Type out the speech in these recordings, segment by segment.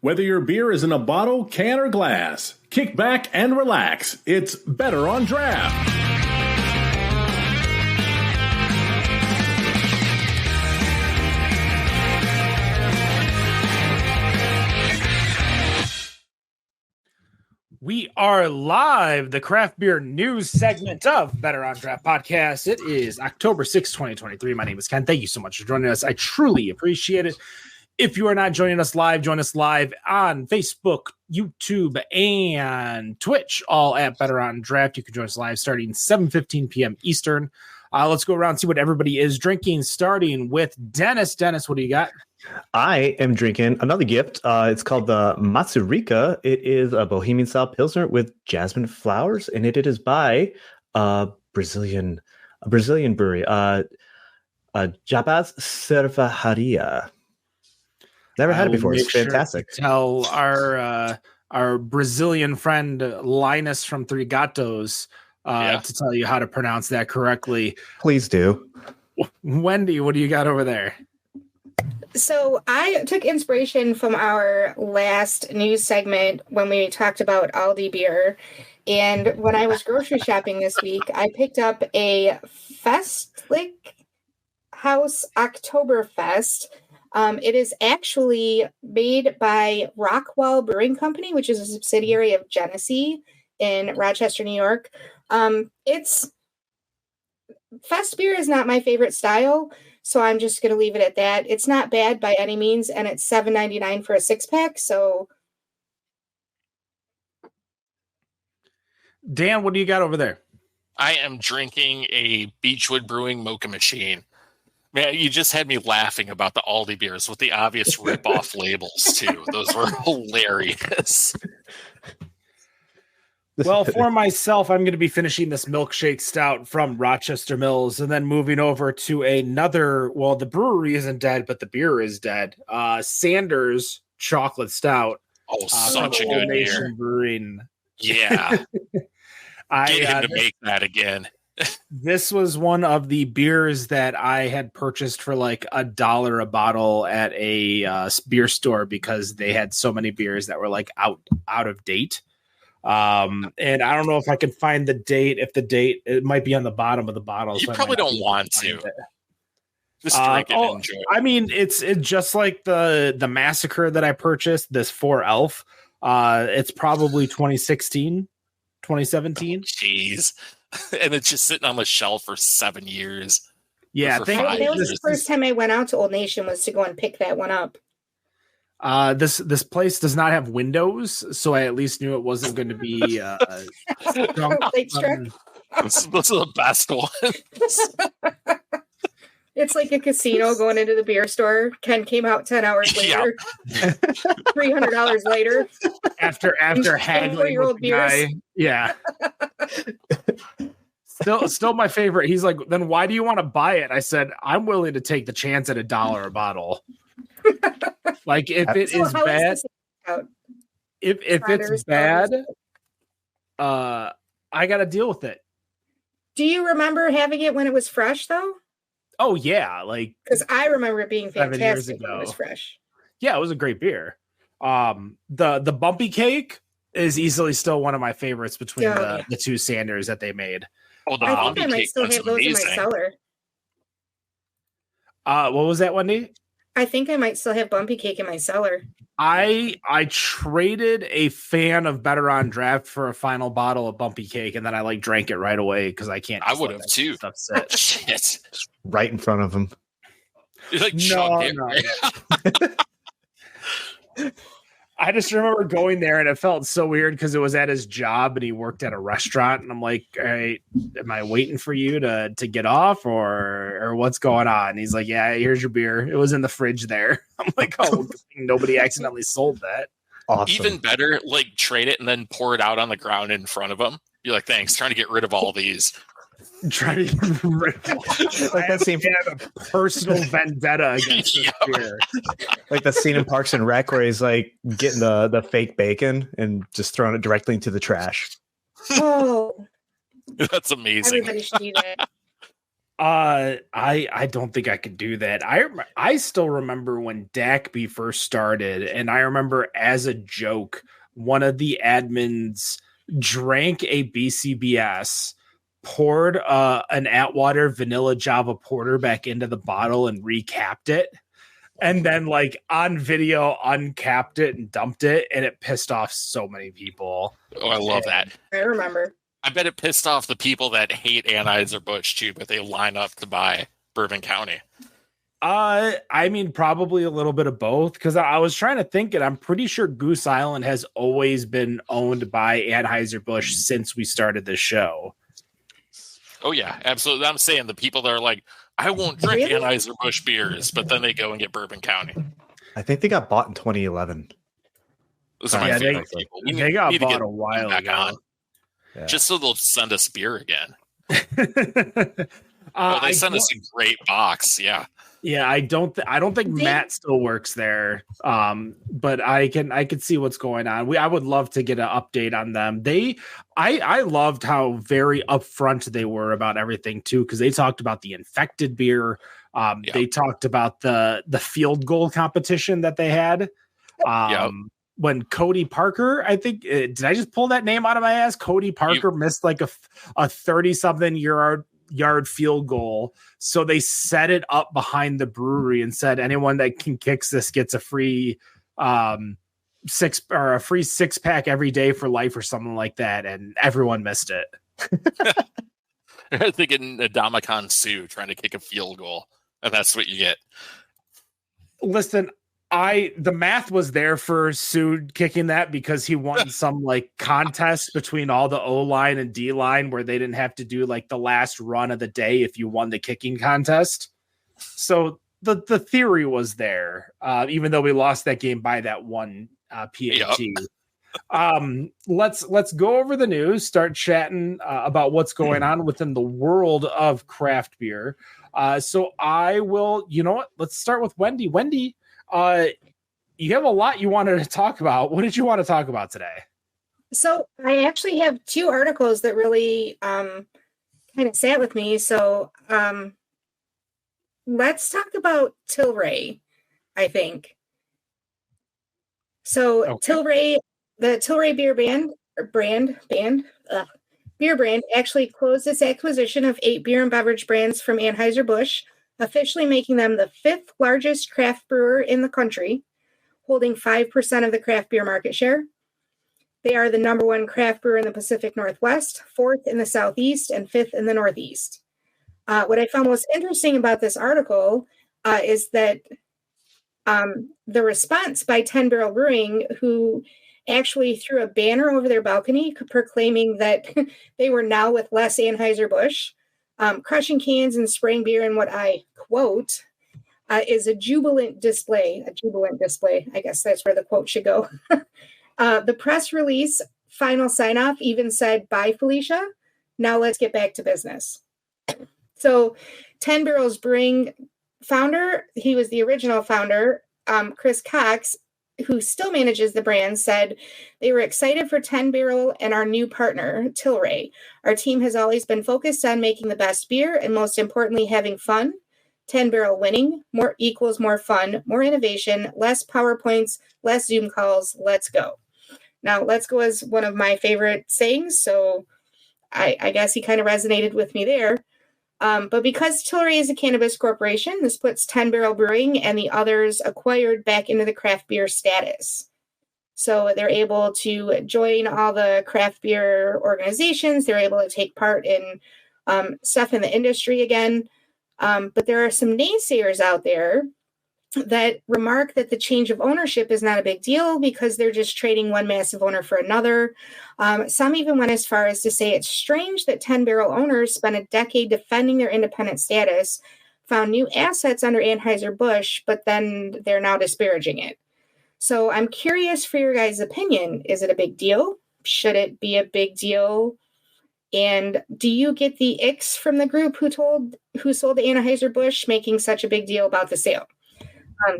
Whether your beer is in a bottle, can, or glass, kick back and relax. It's better on draft. We are live, the craft beer news segment of Better on Draft podcast. It is October 6, 2023. My name is Ken. Thank you so much for joining us. I truly appreciate it. If you are not joining us live, join us live on Facebook, YouTube, and Twitch, all at Better on Draft. You can join us live starting 7:15 p.m. Eastern. Let's go around and see what everybody is drinking, starting with Dennis. Dennis, what do you got? I am drinking another gift. It's called the Matsurika. It is a Bohemian style Pilsner with jasmine flowers, and it is by a Brazilian brewery, Jabas Cervejaria. Never had it before. It's fantastic. Tell our Brazilian friend Linus from Three Gatos to tell you how to pronounce that correctly. Please do. Wendy, what do you got over there? So I took inspiration from our last news segment when we talked about Aldi beer. And when I was grocery shopping this week, I picked up a Festlich House Oktoberfest. It is actually made by Rockwell Brewing Company, which is a subsidiary of Genesee in Rochester, New York. Fest beer is not my favorite style, so I'm just going to leave it at that. It's not bad by any means, and it's $7.99 for a 6-pack. So, Dan, what do you got over there? I am drinking a Beechwood Brewing Mocha Machine. Man, you just had me laughing about the Aldi beers with the obvious rip-off labels, too. Those were hilarious. Well, for myself, I'm going to be finishing this milkshake stout from Rochester Mills and then moving over to another. Well, the brewery isn't dead, but the beer is dead. Sanders Chocolate Stout. Oh, such a good beer. Brewing. Yeah. Get him to make that again. This was one of the beers that I had purchased for like $1 a bottle at a beer store because they had so many beers that were like out of date. And I don't know if I can find the date. It might be on the bottom of the bottle. You probably don't want to. Just drink it and enjoy it. I mean, it's just like the Massacre that I purchased, this 4 Elf. It's probably 2016, 2017. Jeez. And it's just sitting on the shelf for 7 years. Yeah, that was the first time I went out to Old Nation was to go and pick that one up. This place does not have windows, so I at least knew it wasn't going to be Those are the best ones. It's like a casino going into the beer store. Ken came out 10 hours later, $300 later. After haggling with the guy. Yeah. Still my favorite. He's like, then why do you want to buy it? I said, I'm willing to take the chance at $1 a bottle. Like if it is bad, if it's bad, I got to deal with it. Do you remember having it when it was fresh though? Oh yeah, like because I remember it being fantastic when it was fresh. Yeah, it was a great beer. The Bumpy Cake is easily still one of my favorites between the two Sanders that they made. Oh, I think I might still have those in my cellar. What was that, Wendy? I think I might still have Bumpy Cake in my cellar. I traded a fan of Better on Draft for a final bottle of Bumpy Cake, and then I drank it right away because I can't. I would have too. Shit. Right in front of him. No. I just remember going there and it felt so weird because it was at his job and he worked at a restaurant. And I'm like, all right, am I waiting for you to get off or what's going on? And he's like, yeah, here's your beer. It was in the fridge there. I'm like, oh, nobody accidentally sold that. Awesome. Even better, trade it and then pour it out on the ground in front of him. You're like, thanks, trying to get rid of all these. Trying to get rid of that scene from a personal vendetta against this beer. Like the scene in Parks and Rec where he's getting the fake bacon and just throwing it directly into the trash. Oh, that's amazing. Everybody should eat it. I don't think I could do that. I still remember when DACB first started, and I remember as a joke, one of the admins drank a BCBS, poured an Atwater vanilla Java porter back into the bottle and recapped it, and then like on video uncapped it and dumped it, and it pissed off so many people. Oh, I love that. I remember. I bet it pissed off the people that hate Anheuser-Busch too, but they line up to buy Bourbon County. I mean, probably a little bit of both, because I was trying to think, and I'm pretty sure Goose Island has always been owned by Anheuser-Busch since we started the show. Oh yeah, absolutely. I'm saying the people that are like, I won't drink Really? Anheuser-Busch beers, but then they go and get Bourbon County. I think they got bought in 2011. Those are my Yeah, favorite people. We They got need to bought get a while back ago. on, Yeah. just so they'll send us beer again. They I sent us a great box. Yeah. Yeah, I don't think Matt still works there. But I can see what's going on. I would love to get an update on them. I loved how very upfront they were about everything too, because they talked about the infected beer. They talked about the field goal competition that they had. When Cody Parker, I think, did I just pull that name out of my ass? Cody Parker missed like a 30-something yard field goal. So they set it up behind the brewery and said, anyone that can kicks this gets a free six-pack every day for life or something like that. And everyone missed it. They're thinking Adamakan Sue trying to kick a field goal, and that's what you get. Listen, the math was there for Sue kicking that because he won some like contest between all the O line and D line where they didn't have to do like the last run of the day if you won the kicking contest. So the theory was there, even though we lost that game by that one PAT. Let's go over the news, start chatting about what's going on within the world of craft beer. So I will, you know what? Let's start with Wendy. Wendy, you have a lot you wanted to talk about. What did you want to talk about today? So I actually have two articles that really kind of sat with me. So let's talk about Tilray, I think. So Okay. Tilray, the Tilray beer beer brand actually closed its acquisition of 8 beer and beverage brands from Anheuser-Busch, officially making them the 5th largest craft brewer in the country, holding 5% of the craft beer market share. They are the number 1 craft brewer in the Pacific Northwest, 4th in the Southeast, and 5th in the Northeast. What I found most interesting about this article is that the response by 10 Barrel Brewing, who actually threw a banner over their balcony proclaiming that they were now with less Anheuser-Busch, crushing cans and spraying beer in what I quote is a jubilant display. I guess that's where the quote should go. The press release final sign-off even said, "Bye, Felicia. Now let's get back to business." So 10 Barrels Brewing founder, he was the original founder, Chris Cox, who still manages the brand, said they were excited for 10 Barrel and our new partner, Tilray. Our team has always been focused on making the best beer and most importantly, having fun. 10 Barrel winning, more equals more fun, more innovation, less PowerPoints, less Zoom calls. Let's go. Now, let's go is one of my favorite sayings, so I guess he kind of resonated with me there. But because Tilray is a cannabis corporation, this puts 10 Barrel Brewing and the others acquired back into the craft beer status. So they're able to join all the craft beer organizations. They're able to take part in stuff in the industry again. But there are some naysayers out there that remark that the change of ownership is not a big deal because they're just trading one massive owner for another. Some even went as far as to say it's strange that 10 Barrel owners spent a decade defending their independent status, found new assets under Anheuser-Busch, but then they're now disparaging it. So I'm curious for your guys' opinion. Is it a big deal? Should it be a big deal? And do you get the icks from the group who sold to Anheuser-Busch making such a big deal about the sale?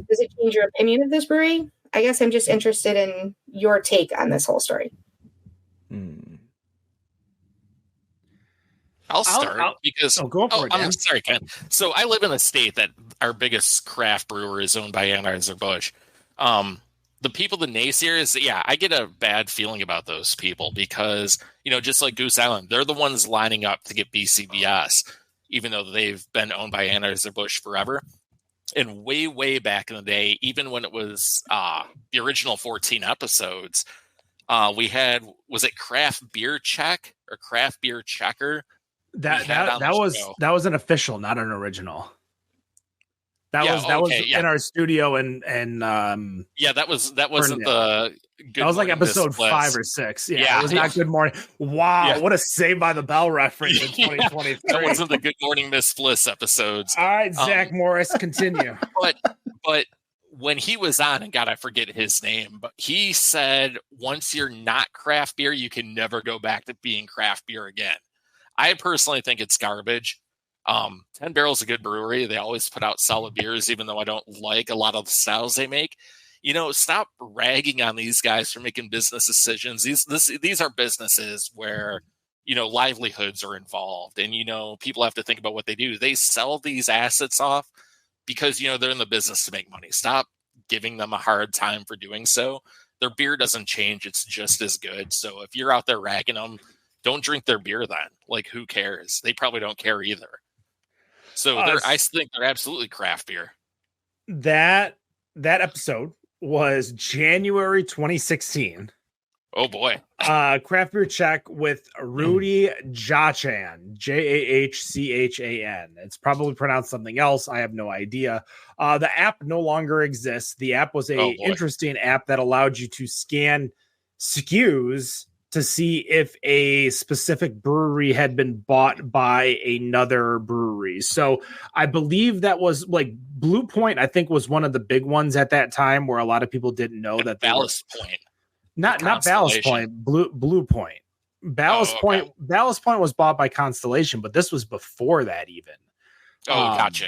Does it change your opinion of this brewery? I guess I'm just interested in your take on this whole story. I'll start because go for it, Dan. I'm sorry, Ken. So I live in a state that our biggest craft brewer is owned by Anheuser-Busch. The people, the naysayers, yeah, I get a bad feeling about those people because, just like Goose Island, they're the ones lining up to get BCBS, even though they've been owned by Anheuser-Busch forever. And way, way back in the day, even when it was the original 14 episodes, we had, was it Craft Beer Check or Craft Beer Checker? That was an official, not an original. That was in our studio and that wasn't the good. That was like episode 5 or 6. Yeah, it was not Good Morning. Wow, what a Saved by the Bell reference in 2023. That wasn't the Good Morning Miss Bliss episodes. All right, Zach Morris, continue. But when he was on, and God, I forget his name, but he said once you're not craft beer, you can never go back to being craft beer again. I personally think it's garbage. 10 Barrel's a good brewery. They always put out solid beers, even though I don't like a lot of the styles they make. Stop ragging on these guys for making business decisions. These are businesses where, livelihoods are involved and, people have to think about what they do. They sell these assets off because, they're in the business to make money. Stop giving them a hard time for doing so. Their beer doesn't change. It's just as good. So if you're out there ragging them, don't drink their beer then. Like, who cares? They probably don't care either. So I think they're absolutely craft beer. That episode was January 2016. Oh boy. Craft Beer Check with Rudy Jachan, Jahchan. It's probably pronounced something else. I have no idea. The app no longer exists. The app was a interesting app that allowed you to scan SKUs to see if a specific brewery had been bought by another brewery. So I believe that was like Blue Point, I think, was one of the big ones at that time where a lot of people didn't know that Ballast Point. Not Ballast Point, Blue Point. Ballast Point was bought by Constellation, but this was before that even. Oh, gotcha.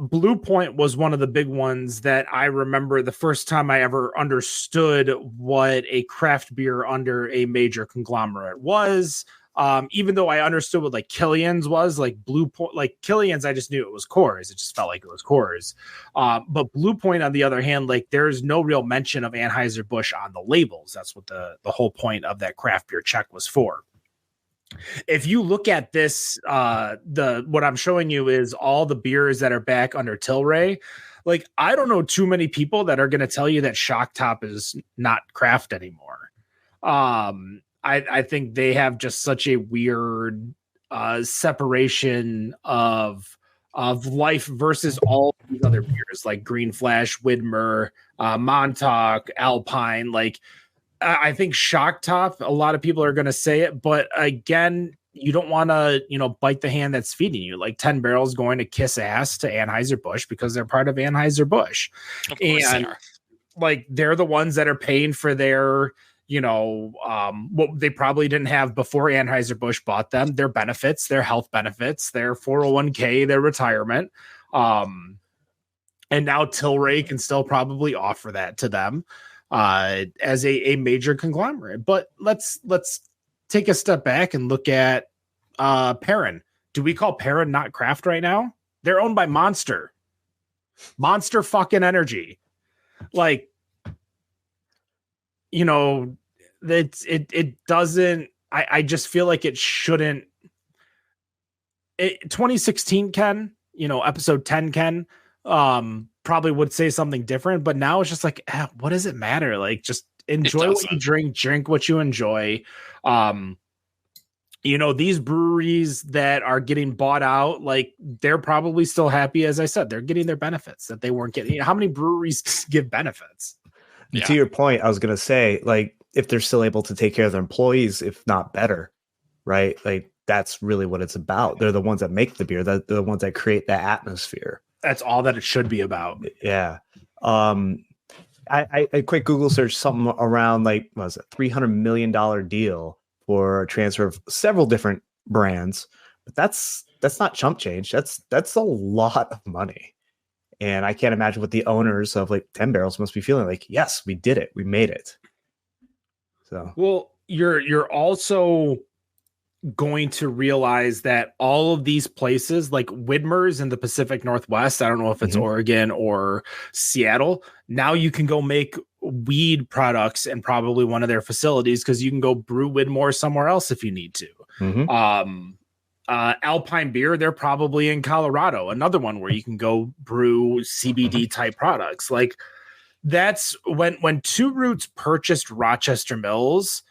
Blue Point was one of the big ones that I remember the first time I ever understood what a craft beer under a major conglomerate was. Even though I understood what like Killian's was, like Blue Point, like Killian's, I just knew it was Coors. It just felt like it was Coors. But Blue Point, on the other hand, like there's no real mention of Anheuser-Busch on the labels. That's what the whole point of that craft beer check was for. If you look at this, what I'm showing you is all the beers that are back under Tilray. Like, I don't know too many people that are going to tell you that Shock Top is not craft anymore. I think they have just such a weird separation of life versus all these other beers like Green Flash, Widmer, Montauk, Alpine. Like, I think Shock Top, a lot of people are going to say it, but again, you don't want to, bite the hand that's feeding you. Like 10 Barrel's going to kiss ass to Anheuser-Busch because they're part of Anheuser-Busch. Of course and they are. Like they're the ones that are paying for their, what they probably didn't have before Anheuser-Busch bought them, their benefits, their health benefits, their 401k, their retirement. And now Tilray can still probably offer that to them. As a major conglomerate. But let's take a step back and look at Perrin. Do we call Perrin not craft right now? They're owned by Monster fucking Energy. Like, it doesn't, I just feel like it shouldn't. 2016 Ken, episode 10 Ken, probably would say something different, but now it's just like, what does it matter? Like, just enjoy what you drink what you enjoy. These breweries that are getting bought out, like they're probably still happy. As I said, they're getting their benefits that they weren't getting. How many breweries give benefits? Yeah. To your point, I was going to say, like, if they're still able to take care of their employees, if not better, right? Like, that's really what it's about. They're the ones that make the beer. They're the ones that create that atmosphere. That's all that it should be about. Yeah. I quick Google search something around like, what was it, $300 million deal for a transfer of several different brands, but that's not chump change. That's a lot of money. And I can't imagine what the owners of like 10 Barrels must be feeling like. Yes, we did it. We made it. So, well, you're also going to realize that all of these places like Widmer's in the Pacific Northwest, I don't know if it's Oregon or Seattle, now you can go make weed products in probably one of their facilities because you can go brew Widmore somewhere else if you need to. Alpine Beer, they're probably in Colorado, another one where you can go brew CBD type products. Like that's when Two Roots purchased Rochester Mills,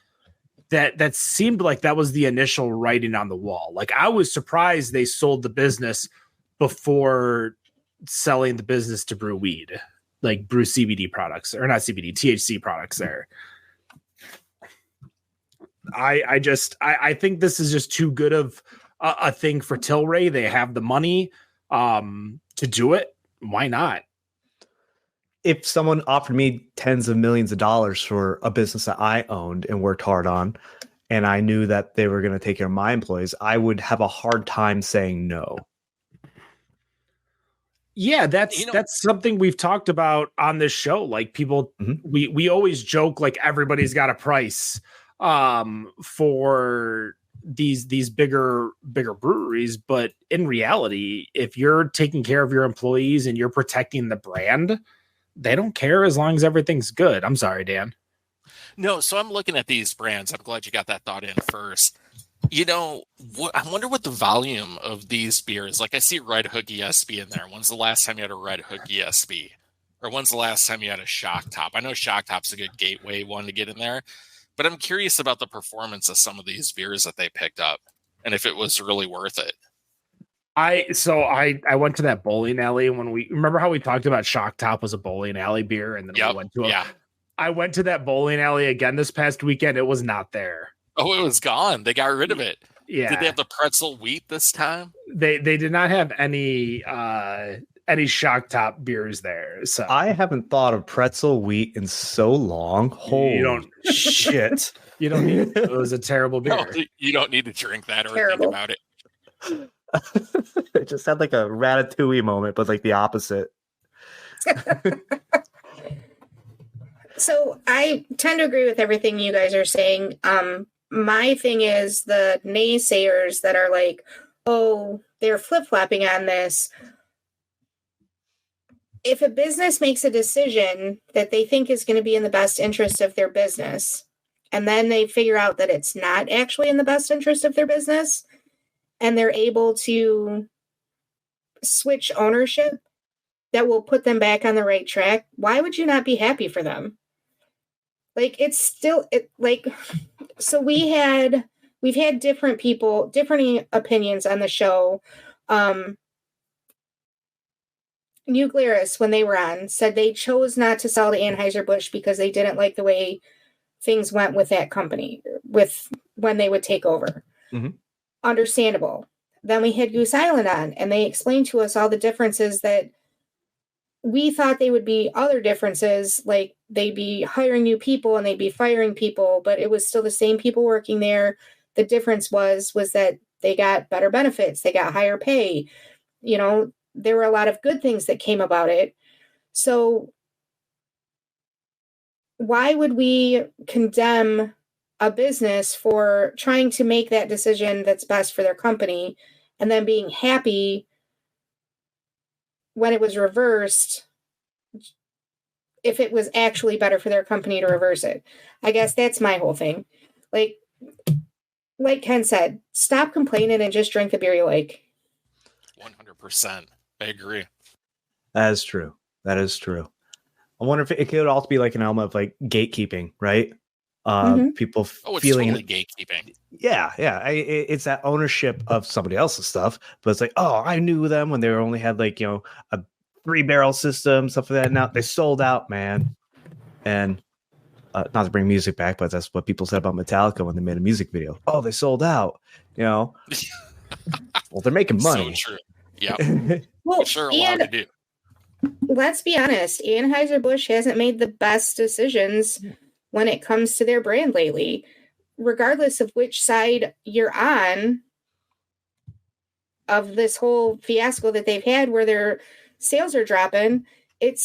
that seemed like that was the initial writing on the wall. Like I was surprised they sold the business before selling the business to brew weed, like brew CBD products, or not CBD, THC products there. I think this is just too good of a thing for Tilray. They have the money to do it. Why not? If someone offered me tens of millions of dollars for a business that I owned and worked hard on, and I knew that they were going to take care of my employees, I would have a hard time saying no. Yeah, that's something we've talked about on this show. Like people, we always joke like everybody's got a price for these bigger breweries, but in reality, if you're taking care of your employees and you're protecting the brand, they don't care as long as everything's good. I'm sorry, Dan. No, so I'm looking at these brands. I'm glad you got that thought in first. You know, I wonder what the volume of these beers. Like I see Red Hook ESB in there. When's the last time you had a Red Hook ESB? Or when's the last time you had a Shock Top? I know Shock Top's a good gateway one to get in there, but I'm curious about the performance of some of these beers that they picked up and if it was really worth it. I went to that bowling alley when we remember how we talked about Shock Top was a bowling alley beer, and then we went to I went to that bowling alley again this past weekend. It was not there. Oh, it was gone. They got rid of it. Yeah. Did they have the pretzel wheat this time? They did not have any Shock Top beers there. So I haven't thought of pretzel wheat in so long. Holy shit. You don't need it. It was a terrible beer. No, you don't need to drink that or think about it. It just had like a Ratatouille moment, but like the opposite. So I tend to agree with everything you guys are saying. My thing is the naysayers that are like, oh, they're flip-flopping on this. If a business makes a decision that they think is going to be in the best interest of their business, and then they figure out that it's not actually in the best interest of their business, and they're able to switch ownership that will put them back on the right track, why would you not be happy for them? Like, it's still so we've had different people, different opinions on the show. New Glarus, when they were on, said they chose not to sell to Anheuser-Busch because they didn't like the way things went with that company, with when they would take over. Mm-hmm. Understandable. Then we had Goose Island on, and they explained to us all the differences that we thought they would be other differences, like they'd be hiring new people and they'd be firing people, but it was still the same people working there. The difference was that they got better benefits, they got higher pay. You know, there were a lot of good things that came about it. So why would we condemn a business for trying to make that decision that's best for their company and then being happy when it was reversed, if it was actually better for their company to reverse it? I guess that's my whole thing. Like Ken said, stop complaining and just drink the beer you like. 100%. I agree. That is true. I wonder if it could also be like an element of like gatekeeping, right? People feeling totally gatekeeping. Yeah. It's that ownership of somebody else's stuff, but it's like, oh, I knew them when they only had like, a 3-barrel system, stuff like that. Now they sold out, man. And not to bring music back, but that's what people said about Metallica when they made a music video. Oh, they sold out. Well, they're making money. So true. Yeah. Well, sure, allowed to do. Let's be honest, Anheuser-Busch hasn't made the best decisions when it comes to their brand lately. Regardless of which side you're on of this whole fiasco that they've had where their sales are dropping, it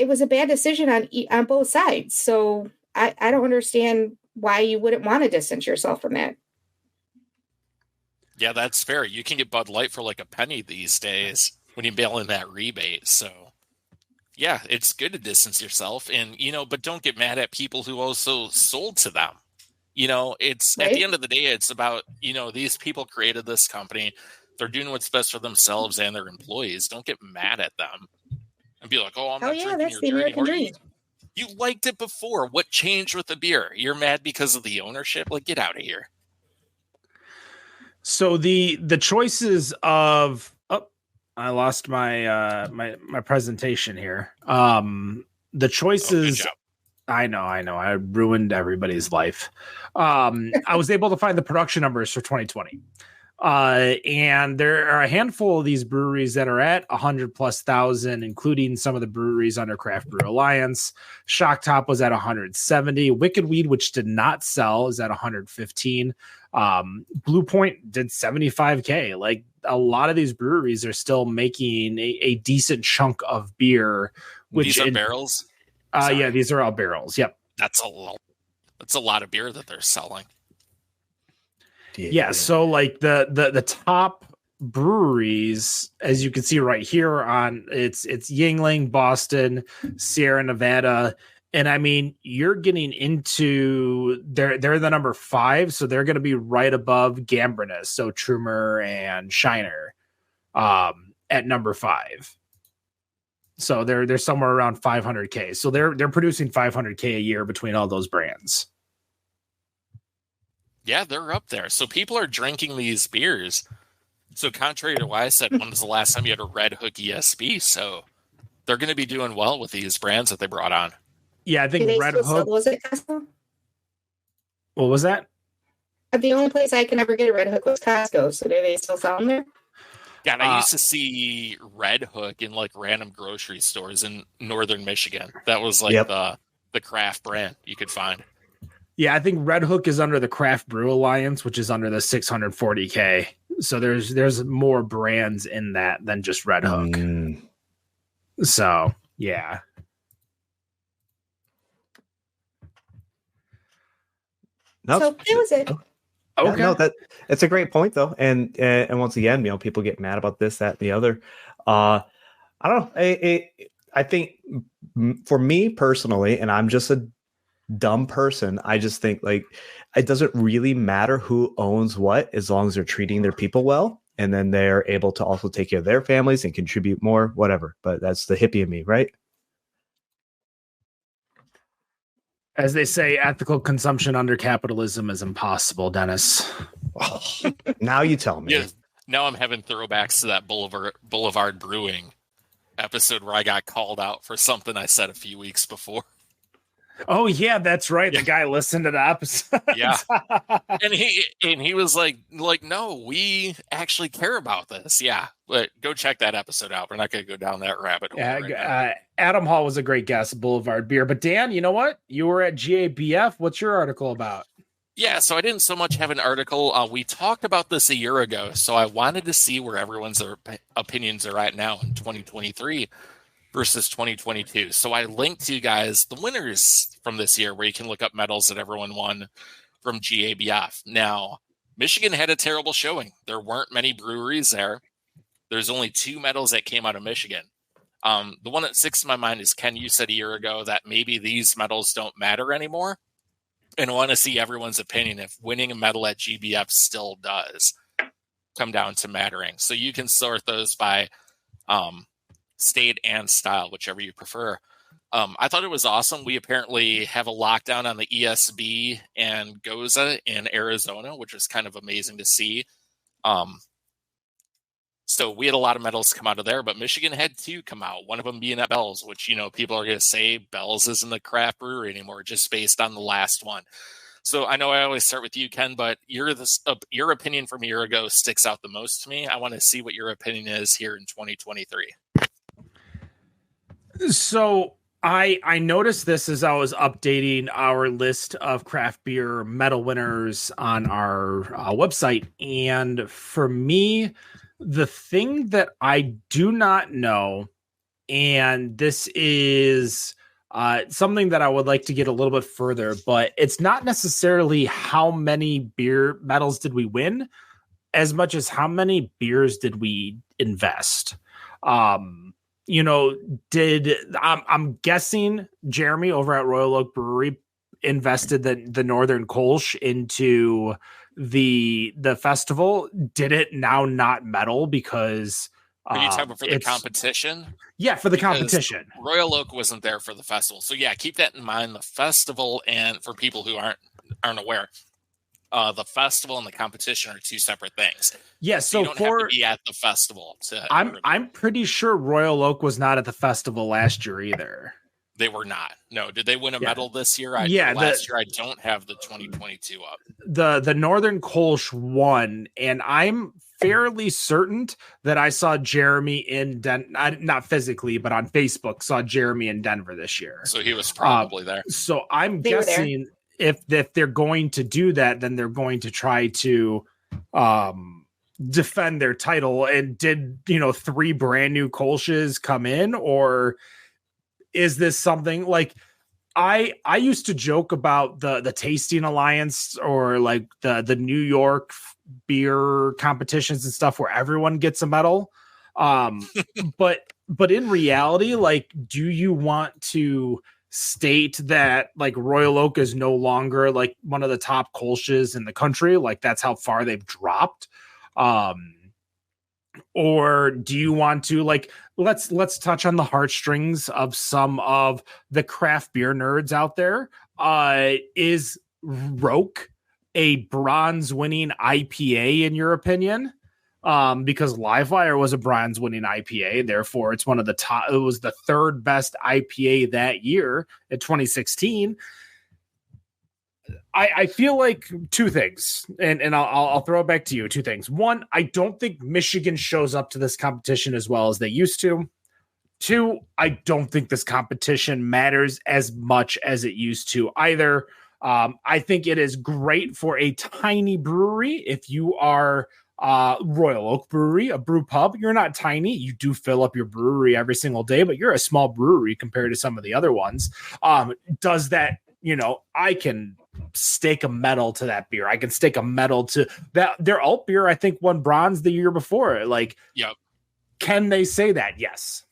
was a bad decision on both sides. So I don't understand why you wouldn't want to distance yourself from that. Yeah, that's fair. You can get Bud Light for like a penny these days when you bail in that rebate. So, yeah, it's good to distance yourself, and but don't get mad at people who also sold to them. It's Right? at the end of the day, it's about these people created this company. They're doing what's best for themselves and their employees. Don't get mad at them and be like, "Oh, I'm Oh not yeah, drinking that's your the beer American anymore." dream. You liked it before. What changed with the beer? You're mad because of the ownership? Like, get out of here. So the choices of I lost my my presentation here. The choices. Good job. I know. I ruined everybody's life. I was able to find the production numbers for 2020. And there are a handful of these breweries that are at 100,000+, including some of the breweries under Craft Brew Alliance. Shock Top was at 170. Wicked Weed, which did not sell, is at 115. Blue Point did 75K. Like, a lot of these breweries are still making a decent chunk of beer. Which These are barrels? Yeah, these are all barrels. Yep. That's a lot of beer that they're selling. Yeah, so like the top breweries, as you can see right here on it's Yingling, Boston, Sierra Nevada, and I mean you're getting into they're the number 5, so they're going to be right above Gambrinus, so Trumer and Shiner, at number 5. So they're somewhere around 500K. So they're producing 500K a year between all those brands. Yeah, they're up there. So people are drinking these beers. So contrary to what I said, when was the last time you had a Red Hook ESB? So they're going to be doing well with these brands that they brought on. Yeah, I think Red Hook. Was it Costco? What was that? The only place I can ever get a Red Hook was Costco. So do they still sell them there? Yeah, and I used to see Red Hook in like random grocery stores in northern Michigan. That was like the craft brand you could find. Yeah, I think Red Hook is under the Craft Brew Alliance, which is under the 640K. So there's more brands in that than just Red Hook. So yeah. So that was it. Okay. No, that's a great point though, and once again, people get mad about this, that, and the other. I don't know. I think for me personally, and I'm just a dumb person, I just think like it doesn't really matter who owns what as long as they're treating their people well, and then they're able to also take care of their families and contribute more, whatever. But that's the hippie in me, right? As they say, ethical consumption under capitalism is impossible, Dennis. Now you tell me. Yeah, now I'm having throwbacks to that Boulevard Brewing episode where I got called out for something I said a few weeks before. Oh yeah, that's right. The guy listened to the episode. Yeah, and he was like, no, we actually care about this. Yeah, but go check that episode out. We're not going to go down that rabbit hole. Right Adam Hall was a great guest, Boulevard Beer. But Dan, you know what? You were at GABF. What's your article about? Yeah, so I didn't so much have an article. We talked about this a year ago, so I wanted to see where everyone's opinions are at now in 2023. Versus 2022. So I linked to you guys the winners from this year where you can look up medals that everyone won from GABF. Now, Michigan had a terrible showing. There weren't many breweries there. There's only 2 medals that came out of Michigan. The one that sticks in my mind is Ken, you said a year ago that maybe these medals don't matter anymore. And I want to see everyone's opinion if winning a medal at GBF still does come down to mattering. So you can sort those by state and style, whichever you prefer. I thought it was awesome. We apparently have a lockdown on the ESB and Goza in Arizona, which was kind of amazing to see. So we had a lot of medals come out of there, but Michigan had 2 come out, one of them being at Bell's, which, people are going to say Bell's isn't a craft brewery anymore, just based on the last one. So I know I always start with you, Ken, but your opinion from a year ago sticks out the most to me. I want to see what your opinion is here in 2023. So I noticed this as I was updating our list of craft beer medal winners on our website. And for me, the thing that I do not know, and this is something that I would like to get a little bit further, but it's not necessarily how many beer medals did we win, as much as how many beers did we invest? I'm guessing Jeremy over at Royal Oak Brewery invested the Northern Kolsch into the festival. Did it now not medal because Are you talking for the competition? Yeah, for the competition. Royal Oak wasn't there for the festival. So yeah, keep that in mind. The festival, and for people who aren't aware, the festival and the competition are two separate things. Yeah, so you don't have to be at the festival I'm pretty sure Royal Oak was not at the festival last year either. They were not. No, did they win a medal this year? Last year I don't have the 2022 up. The Northern Kolsch won, and I'm fairly certain that I saw Jeremy in not physically, but on Facebook saw Jeremy in Denver this year. So he was probably there. So I'm guessing if they're going to do that, then they're going to try to defend their title. And did 3 brand new Kolsches come in, or is this something like I used to joke about the Tasting Alliance or like the New York beer competitions and stuff where everyone gets a medal. But in reality, like, do you want to state that like Royal Oak is no longer like one of the top Kolsches in the country? Like, that's how far they've dropped. Or do you want to like let's touch on the heartstrings of some of the craft beer nerds out there? Is Roke a bronze winning IPA in your opinion? Because Livewire was a bronze winning IPA, therefore it's one of the top. It was the 3rd best IPA that year in 2016. I feel like 2 things, and I'll throw it back to you. 2 things. 1, I don't think Michigan shows up to this competition as well as they used to. 2, I don't think this competition matters as much as it used to either. I think it is great for a tiny brewery. If you are Royal Oak Brewery, a brew pub, you're not tiny. You do fill up your brewery every single day, but you're a small brewery compared to some of the other ones. Does that, I can stake a medal to that beer. I can stake a medal to that. Their alt beer, I think, won bronze the year before. Like, yep. Can they say that? Yes.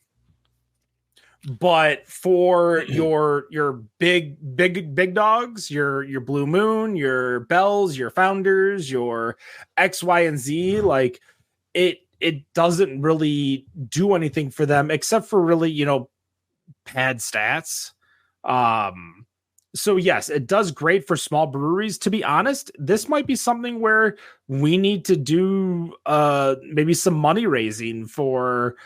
But for your big dogs, your Blue Moon, your Bells, your Founders, your X, Y, and Z, like it doesn't really do anything for them except for really, pad stats. So yes, it does great for small breweries. To be honest, this might be something where we need to do maybe some money raising for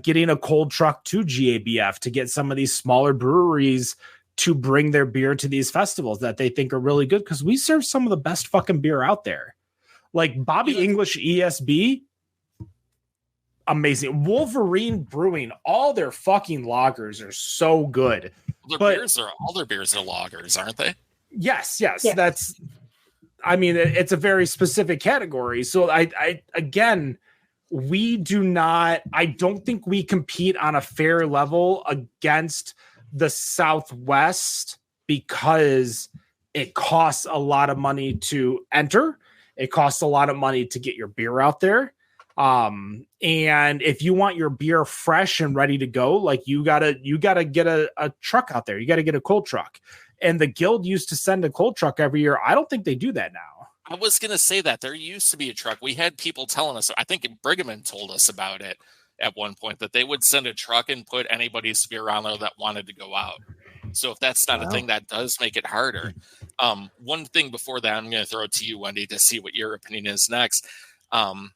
getting a cold truck to GABF to get some of these smaller breweries to bring their beer to these festivals that they think are really good, because we serve some of the best fucking beer out there. Like Bobby English ESB, amazing. Wolverine Brewing, all their fucking lagers are so good. All their beers are lagers, aren't they? Yes. That's, I mean, it's a very specific category. So I again, I don't think we compete on a fair level against the Southwest because it costs a lot of money to enter. It costs a lot of money to get your beer out there. And if you want your beer fresh and ready to go, like you gotta get a truck out there. You gotta get a cold truck. And the guild used to send a cold truck every year. I don't think they do that now. I was going to say that there used to be a truck. We had people telling us, I think Brigham told us about it at one point, that they would send a truck and put anybody's beer on there that wanted to go out. So if that's not a thing, that does make it harder. One thing before that, I'm going to throw it to you, Wendy, to see what your opinion is next. I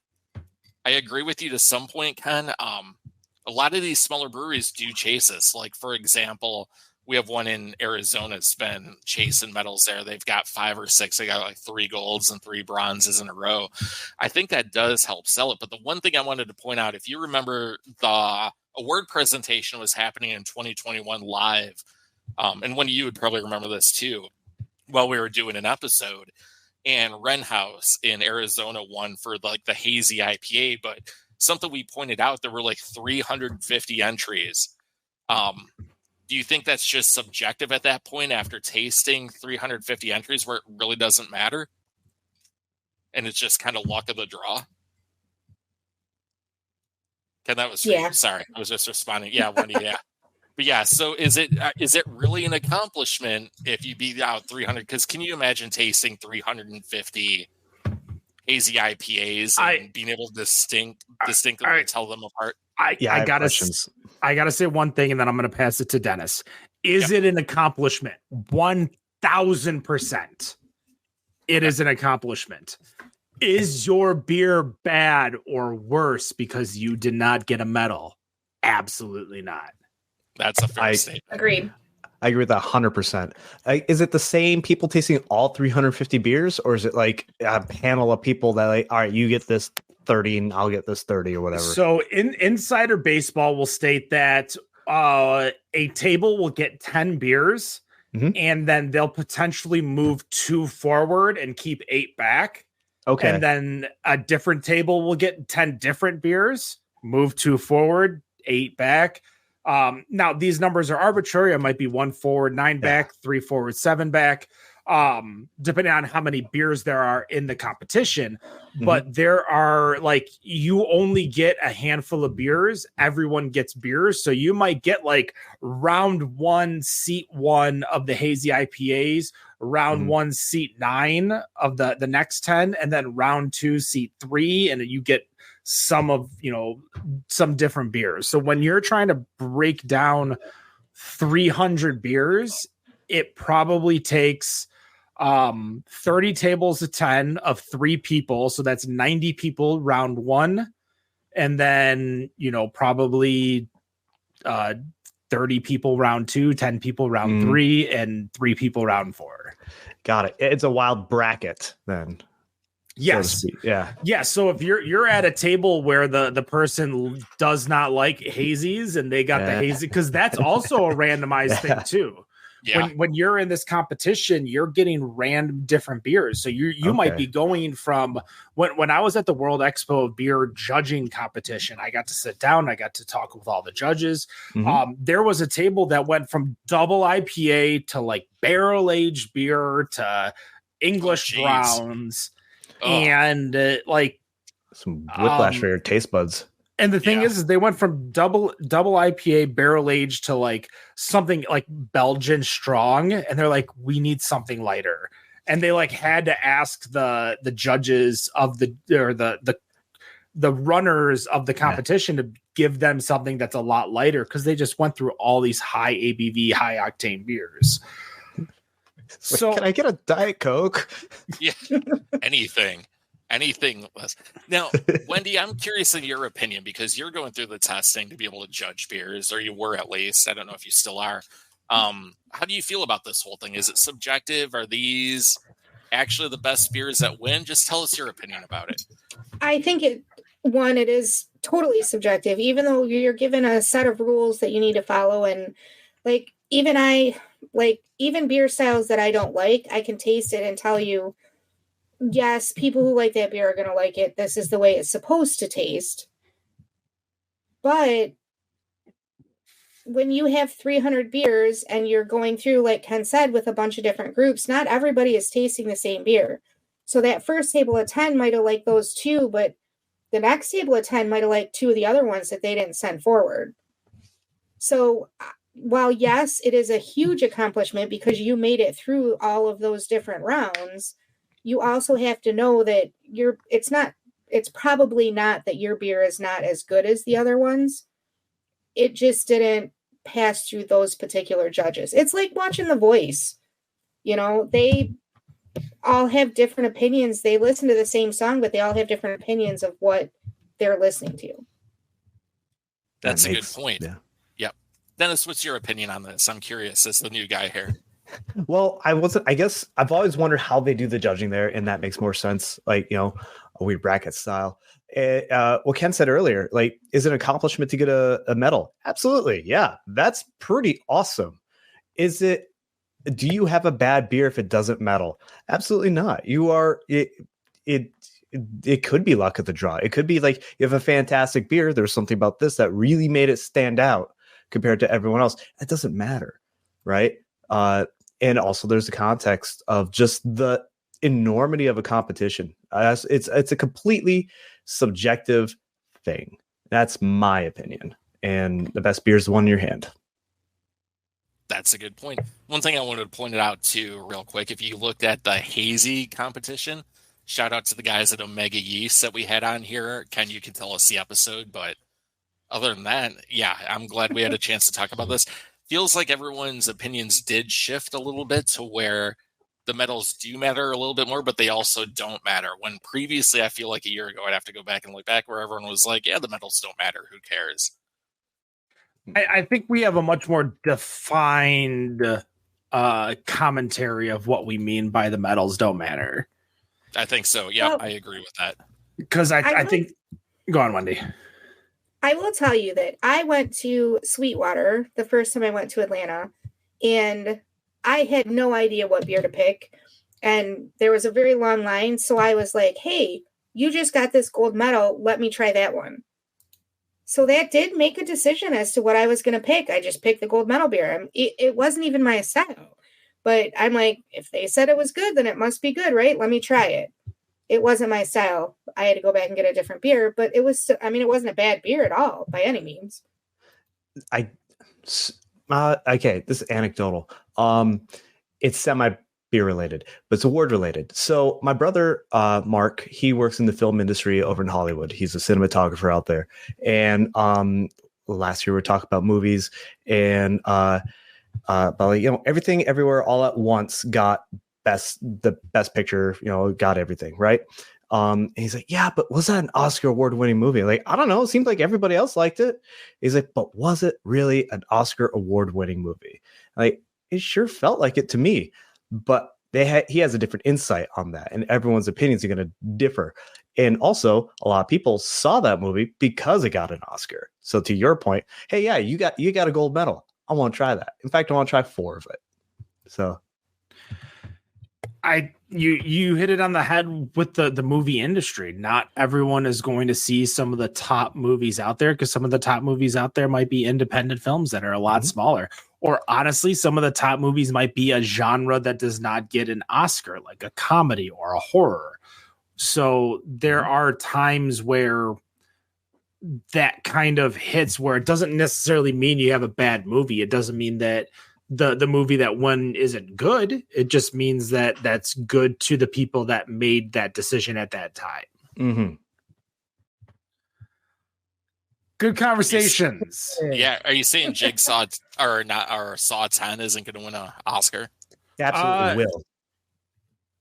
agree with you to some point, Ken. A lot of these smaller breweries do chase us. Like, for example, we have one in Arizona that's been chasing medals there. They've got 5 or 6. They got like 3 golds and 3 bronzes in a row. I think that does help sell it. But the one thing I wanted to point out, if you remember, the award presentation was happening in 2021 live. And when you would probably remember this too, while we were doing an episode. And Wren House in Arizona won for like the hazy IPA. But something we pointed out, there were like 350 entries. Do you think that's just subjective at that point after tasting 350 entries where it really doesn't matter? and it's just kind of luck of the draw? Ken, that was for Yeah. you. Sorry, I was just responding. Yeah, Wendy, yeah. But yeah, so is it really an accomplishment if you beat out 300? Because can you imagine tasting 350 hazy IPAs and being able to distinctly tell them apart? I gotta say one thing, and then I'm gonna pass it to Dennis. Is it an accomplishment? 1000%. It is an accomplishment. Is your beer bad or worse because you did not get a medal? Absolutely not. That's a fair statement. Agreed. I agree with that 100%. Is it the same people tasting all 350 beers, or is it like a panel of people that like, all right, you get this 30 and I'll get this 30 or whatever? So Insider Baseball will state that a table will get 10 beers, and then they'll potentially move 2 forward and keep 8 back. Okay. And then a different table will get 10 different beers, move 2 forward, 8 back. Now these numbers are arbitrary. It might be 1 forward, 9 back, 3 forward, 7 back, depending on how many beers there are in the competition. But there are like, you only get a handful of beers. Everyone gets beers. So you might get like round 1, seat 1 of the hazy IPAs, round 1, seat 9 of the next 10, and then round 2, seat 3. And you get some different beers. So when you're trying to break down 300 beers, it probably takes 30 tables of 10 of 3 people. So that's 90 people round 1. And then, probably 30 people round 2, 10 people round 3, and 3 people round 4. Got it. It's a wild bracket then. Yes. So yeah. Yeah. So if you're at a table where the person does not like hazies and they got the hazy, because that's also a randomized thing too. Yeah. When you're in this competition, you're getting random different beers. So you might be going from when I was at the World Expo of Beer judging competition, I got to sit down, I got to talk with all the judges. There was a table that went from double IPA to like barrel aged beer to English browns. And like some whiplash for your taste buds. And the thing is they went from double IPA barrel aged to like something like Belgian strong, and they're like, we need something lighter. And they like had to ask the judges of the runners of the competition to give them something that's a lot lighter, because they just went through all these high ABV, high octane beers. So can I get a Diet Coke? Yeah, anything less. Now, Wendy, I'm curious in your opinion, because you're going through the testing to be able to judge beers, or you were at least. I don't know if you still are. How do you feel about this whole thing? Is it subjective? Are these actually the best beers that win? Just tell us your opinion about it. I think it is totally subjective, even though you're given a set of rules that you need to follow. And like, even beer styles that I don't like, I can taste it and tell you, yes, people who like that beer are going to like it. This is the way it's supposed to taste. But when you have 300 beers and you're going through, like Ken said, with a bunch of different groups, not everybody is tasting the same beer. So that first table of 10 might have liked those 2, but the next table of 10 might have liked 2 of the other ones that they didn't send forward. So while yes, it is a huge accomplishment because you made it through all of those different rounds, you also have to know that it's probably not that your beer is not as good as the other ones. It just didn't pass through those particular judges. It's like watching The Voice. They all have different opinions. They listen to the same song, but they all have different opinions of what they're listening to. That's a good point. Yeah. Yep. Dennis, what's your opinion on this? I'm curious as the new guy here. Well, I guess I've always wondered how they do the judging there, and that makes more sense. Like, a weird bracket style. What Ken said earlier, like, is it an accomplishment to get a medal? Absolutely. Yeah. That's pretty awesome. Do you have a bad beer if it doesn't medal? Absolutely not. It could be luck of the draw. It could be like you have a fantastic beer. There's something about this that really made it stand out compared to everyone else. It doesn't matter. Right. And also there's the context of just enormity of a competition. It's a completely subjective thing. That's my opinion. And the best beer is the one in your hand. That's a good point. One thing I wanted to point it out too, real quick, if you looked at the hazy competition, shout out to the guys at Omega Yeast that we had on here. Ken, you can tell us the episode, but other than that, yeah, I'm glad we had a chance to talk about this. Feels like everyone's opinions did shift a little bit to where the medals do matter a little bit more, but they also don't matter. When previously, I feel like a year ago, I'd have to go back and look back where everyone was like, yeah, the medals don't matter. Who cares? I think we have a much more defined commentary of what we mean by the medals don't matter. I think so. Yeah, Well, I agree with that. Because I think... Go on, Wendy. I will tell you that I went to Sweetwater the first time I went to Atlanta, and I had no idea what beer to pick. And there was a very long line. So I was like, hey, you just got this gold medal. Let me try that one. So that did make a decision as to what I was going to pick. I just picked the gold medal beer. It wasn't even my style. But I'm like, if they said it was good, then it must be good, right? Let me try it. It wasn't my style. I had to go back and get a different beer, but it was, I mean, it wasn't a bad beer at all by any means. Okay, this is anecdotal. It's semi beer related, but it's award related. So my brother, Mark, he works in the film industry over in Hollywood. He's a cinematographer out there. And last year we were talking about movies, and Everything Everywhere All at Once got the best picture, got everything right. And he's like, yeah, but was that an Oscar award-winning movie? Like, I don't know. It seemed like everybody else liked it. He's like, but was it really an Oscar award-winning movie? Like, it sure felt like it to me. But he has a different insight on that, and everyone's opinions are going to differ. And also, a lot of people saw that movie because it got an Oscar. So to your point, hey, yeah, you got a gold medal. I want to try that. In fact, I want to try 4 of it. So. You hit it on the head with the movie industry. Not everyone is going to see some of the top movies out there, because some of the top movies out there might be independent films that are a lot smaller. Or honestly, some of the top movies might be a genre that does not get an Oscar, like a comedy or a horror. So there are times where that kind of hits, where it doesn't necessarily mean you have a bad movie. It doesn't mean that the movie that won isn't good. It just means that that's good to the people that made that decision at that time. Mm-hmm. Good conversations. Yeah. Are you saying Jigsaw or Saw 10 isn't going to win an Oscar? Absolutely will.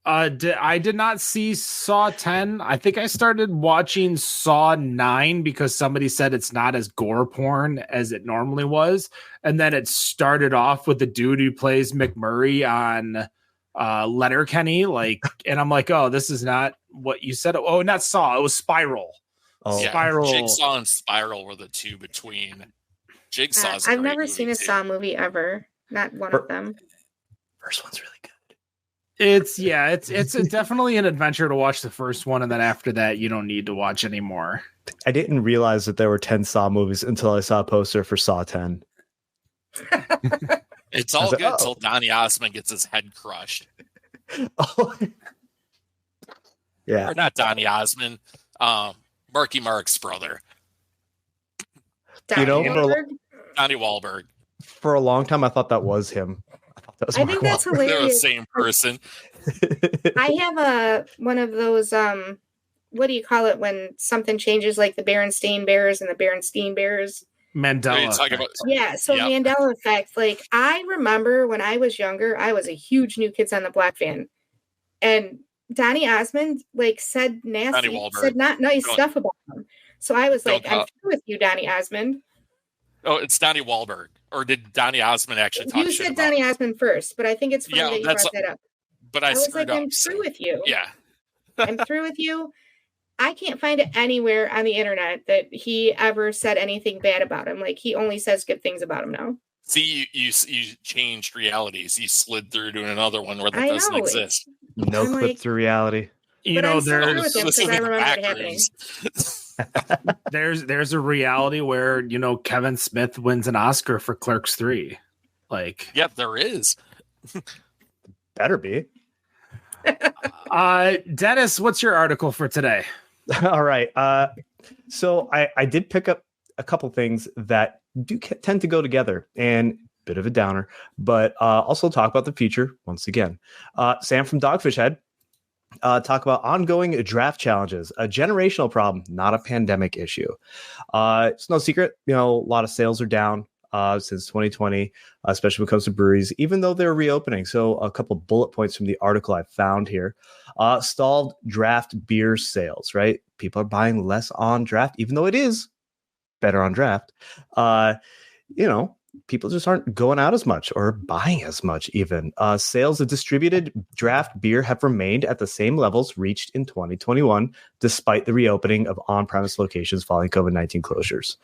I did not see Saw 10. I think I started watching Saw 9 because somebody said it's not as gore porn as it normally was. And then it started off with the dude who plays McMurray on Letterkenny. And I'm like, oh, this is not what you said. Oh, not Saw. It was Spiral. Oh, yeah, Spiral. Jigsaw and Spiral were the two between. Jigsaw's I've never seen a Saw movie ever. Not one of them. First one's really good. It's definitely an adventure to watch the first one, and then after that, you don't need to watch anymore. I didn't realize that there were 10 Saw movies until I saw a poster for Saw 10. It's all good until Donny Osmond gets his head crushed. Oh, yeah. Or not Donny Osmond, Marky Mark's brother. Donnie Wahlberg. For a long time, I thought that was him. I think that's hilarious. They're the same person. I have one of those, what do you call it when something changes, like the Berenstain Bears and the Berenstein Bears? Mandela Effect. Yeah, so yep. Mandela Effect. Like, I remember when I was younger, I was a huge New Kids on the Block fan. And Donny Osmond, said not nice stuff about him. So I was like, I'm through with you, Donny Osmond. Oh, it's Donnie Wahlberg. Or did Donny Osmond actually talk shit about him? You said Donny Osmond first, but I think it's funny that you brought that up. But I was like, I'm through with you. Yeah. I'm through with you. I can't find it anywhere on the internet that he ever said anything bad about him. Like, he only says good things about him now. See, you changed realities. You slid through to another one where that doesn't exist. No clip through reality. There's a reality where, Kevin Smith wins an Oscar for Clerks 3. Yep, there is. Better be. Dennis, what's your article for today? All right. So I did pick up a couple things that do tend to go together, and bit of a downer, but also talk about the future once again. Sam from Dogfish Head talk about ongoing draft challenges, a generational problem, not a pandemic issue. It's no secret, a lot of sales are down since 2020, especially when it comes to breweries, even though they're reopening. So a couple of bullet points from the article I found here. Stalled draft beer sales, right? People are buying less on draft, even though it is better on draft. People just aren't going out as much or buying as much even. Sales of distributed draft beer have remained at the same levels reached in 2021, despite the reopening of on-premise locations following COVID-19 closures.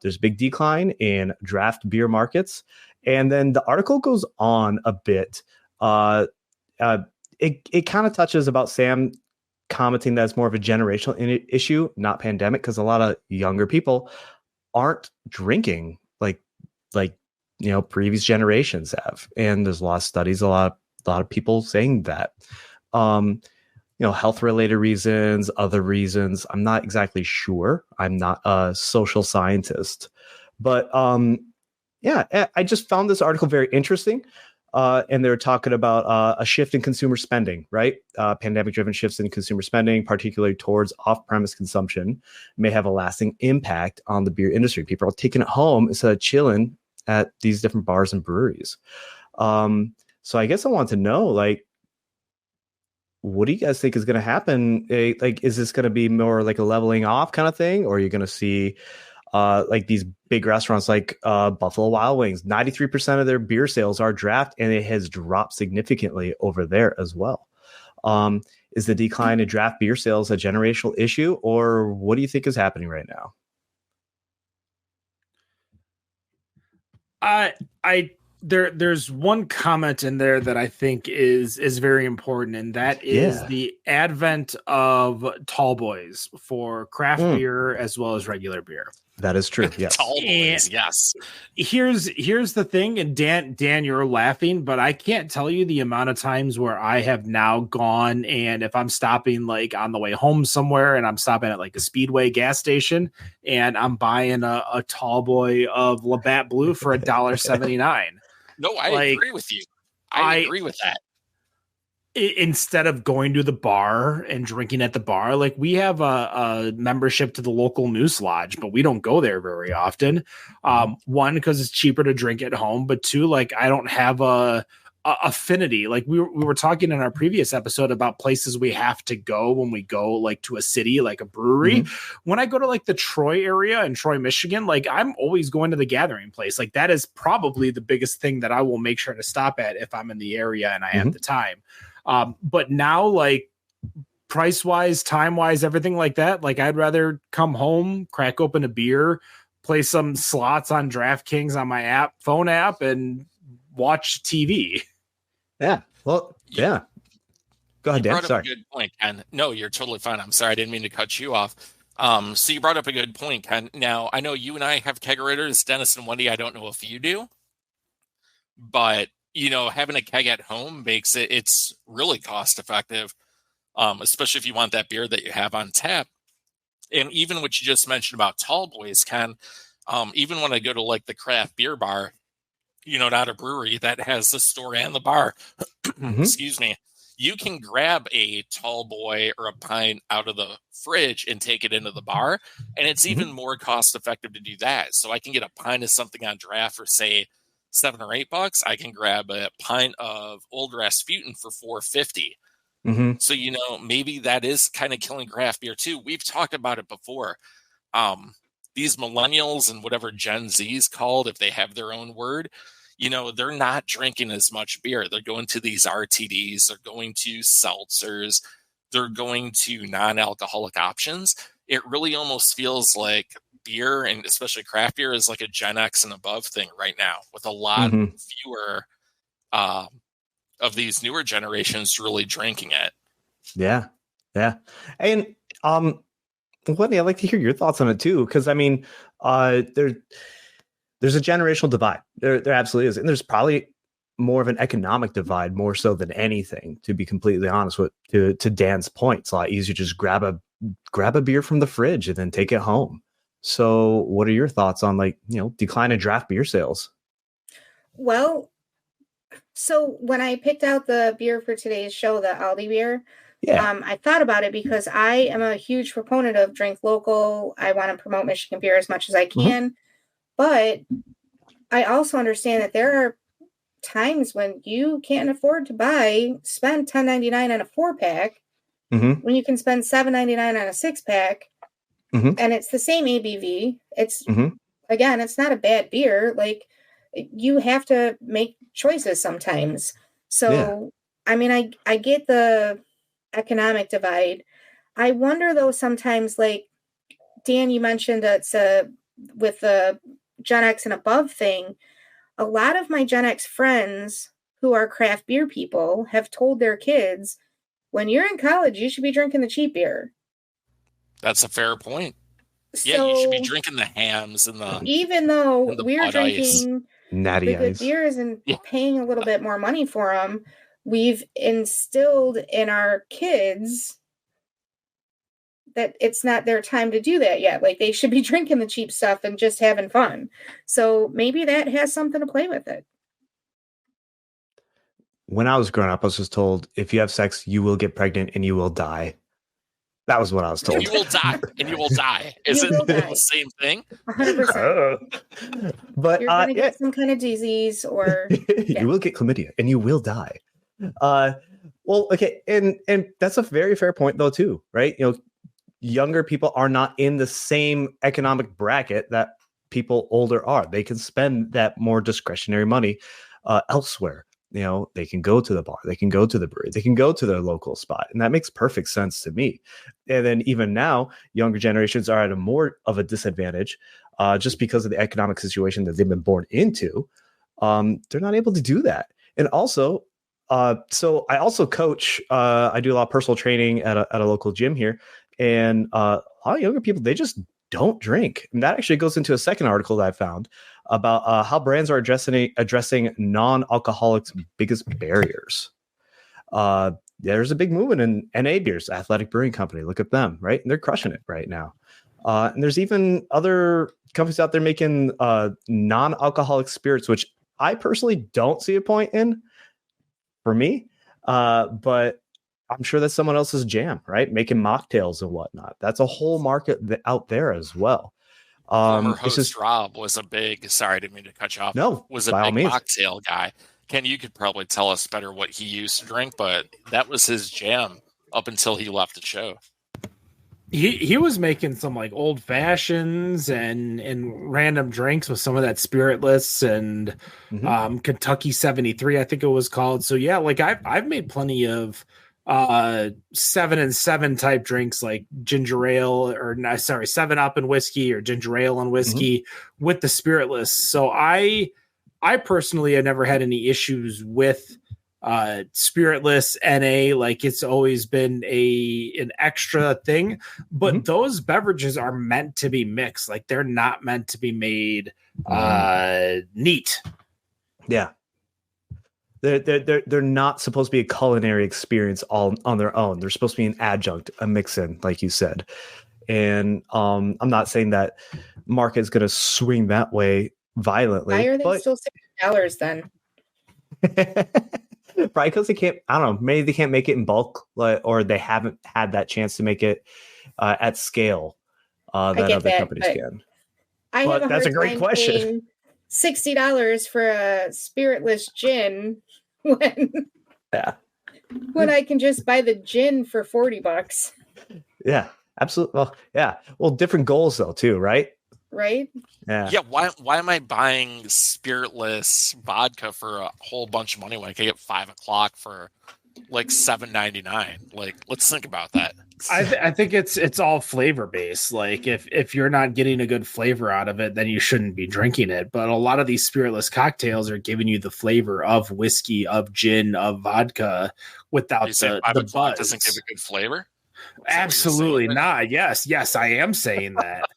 There's a big decline in draft beer markets. And then the article goes on a bit. It kind of touches about Sam commenting that it's more of a generational issue, not pandemic, because a lot of younger people aren't drinking like previous generations have, and there's a lot of studies, a lot of people saying that health related reasons, other reasons. I'm not exactly sure. I'm not a social scientist, but I just found this article very interesting. And they're talking about a shift in consumer spending, right? Pandemic driven shifts in consumer spending, particularly towards off-premise consumption, may have a lasting impact on the beer industry. People are taking it home instead of chilling at these different bars and breweries. So I guess I want to know, what do you guys think is going to happen? Is this going to be more like a leveling off kind of thing? Or are you going to see these big restaurants like Buffalo Wild Wings, 93% of their beer sales are draft, and it has dropped significantly over there as well. Is the decline in draft beer sales a generational issue, or what do you think is happening right now? There's one comment in there that I think is very important, and that is the advent of tall boys for craft beer as well as regular beer. That is true. Yes. Tall boys, yes. Here's the thing, and Dan, you're laughing, but I can't tell you the amount of times where I have now gone, and if I'm stopping on the way home somewhere, and I'm stopping at a Speedway gas station, and I'm buying a tall boy of Labatt Blue for $1.79. No, I agree with you. I agree with that. Instead of going to the bar and drinking at the bar, we have a membership to the local Noose Lodge, but we don't go there very often. One, because it's cheaper to drink at home, but two, I don't have a affinity. We were talking in our previous episode about places we have to go when we go to a city, like a brewery. Mm-hmm. When I go to the Troy area in Troy, Michigan, I'm always going to the Gathering Place. That is probably the biggest thing that I will make sure to stop at if I'm in the area and I have the time. But now, price wise, time wise, everything like that, I'd rather come home, crack open a beer, play some slots on DraftKings on my phone app, and watch TV. Yeah. Well, yeah. Go ahead, Dan. Sorry. A good point, Ken. No, you're totally fine. I'm sorry. I didn't mean to cut you off. So you brought up a good point, Ken. Now, I know you and I have kegerators, Dennis and Wendy. I don't know if you do, but having a keg at home makes it's really cost effective, especially if you want that beer that you have on tap. And even what you just mentioned about tall boys, Ken, even when I go to the craft beer bar, not a brewery that has the store and the bar, excuse me, you can grab a tall boy or a pint out of the fridge and take it into the bar. And it's even more cost effective to do that. So I can get a pint of something on draft for, say, $7 or $8. I can grab a pint of Old Rasputin for $4.50. Mm-hmm. So, maybe that is kind of killing craft beer too. We've talked about it before. These millennials and whatever Gen Z's called, if they have their own word, they're not drinking as much beer. They're going to these RTDs, they're going to seltzers, they're going to non-alcoholic options. It really almost feels like beer, and especially craft beer, is a Gen X and above thing right now, with a lot fewer of these newer generations really drinking it. Yeah. And Wendy, I'd like to hear your thoughts on it too, because there's a generational divide. There absolutely is, and there's probably more of an economic divide more so than anything, to be completely honest with. To Dan's point, it's a lot easier to just grab a beer from the fridge and then take it home. So what are your thoughts on, like, decline in draft beer sales? Well, so when I picked out the beer for today's show, the Aldi beer, I thought about it because I am a huge proponent of drink local. I want to promote Michigan beer as much as I can, but I also understand that there are times when you can't afford to spend $10.99 on a 4-pack when you can spend $7.99 on a 6-pack, and it's the same ABV. It's again, it's not a bad beer. Like, you have to make choices sometimes. So, I mean, I get the economic divide. I wonder though, sometimes, like Dan, you mentioned that's with the Gen X and above thing. A lot of my Gen X friends who are craft beer people have told their kids, when you're in college, you should be drinking the cheap beer. That's a fair point. So, yeah, you should be drinking the hams and the. Even though we're Bud drinking Natty the good Ice beers and paying a little bit more money for them, we've instilled in our kids that it's not their time to do that yet. Like, they should be drinking the cheap stuff and just having fun. So maybe that has something to play with it. When I was growing up, I was just told, if you have sex, you will get pregnant and you will die. That was what I was told. You will die, and you will die. Is it the same thing? 100%. But you're going to get some kind of disease, or you will get chlamydia and you will die. Well, okay, and that's a very fair point though too, right? Younger people are not in the same economic bracket that people older are. They can spend that more discretionary money elsewhere. They can go to the bar, they can go to the brewery, they can go to their local spot. And that makes perfect sense to me. And then even now, younger generations are at a more of a disadvantage just because of the economic situation that they've been born into. They're not able to do that. And also, so I also coach, I do a lot of personal training at a local gym here. And a lot of younger people, they just don't drink. And that actually goes into a second article that I found about how brands are addressing non-alcoholics' biggest barriers. There's a big movement in NA beers, Athletic Brewing Company. Look at them, right? And they're crushing it right now. And there's even other companies out there making non-alcoholic spirits, which I personally don't see a point in for me. But I'm sure that's someone else's jam, right? Making mocktails and whatnot. That's a whole market out there as well. Former host Rob was a big, sorry, I didn't mean to cut you off. No, was a big mocktail guy. Ken, you could probably tell us better what he used to drink, but that was his jam up until he left the show. He was making some like old fashions and random drinks with some of that spiritless and Kentucky 73, I think it was called. So yeah, like I've made plenty of 7 and 7 type drinks, like ginger ale, or 7-Up and whiskey, or ginger ale and whiskey with the spiritless. So I personally have never had any issues with spiritless NA. Like, it's always been an extra thing, but those beverages are meant to be mixed. Like, they're not meant to be made neat. Yeah. They're not supposed to be a culinary experience all on their own. They're supposed to be an adjunct, a mix-in, like you said. And I'm not saying that market is going to swing that way violently. Why are they still $60 then? Probably because they can't. I don't know. Maybe they can't make it in bulk, or they haven't had that chance to make it at scale that other companies can. But that's a great question. $60 for a spiritless gin when I can just buy the gin for $40. Yeah, absolutely. Well, yeah. Well, different goals though too, right? Right. Yeah. Yeah. Why am I buying spiritless vodka for a whole bunch of money when I can get 5 o'clock for like $7.99? Like, let's think about that. I think it's all flavor based. Like, if you're not getting a good flavor out of it, then you shouldn't be drinking it. But a lot of these spiritless cocktails are giving you the flavor of whiskey, of gin, of vodka without the buzz. Doesn't give a good flavor. Absolutely not. Yes, I am saying that.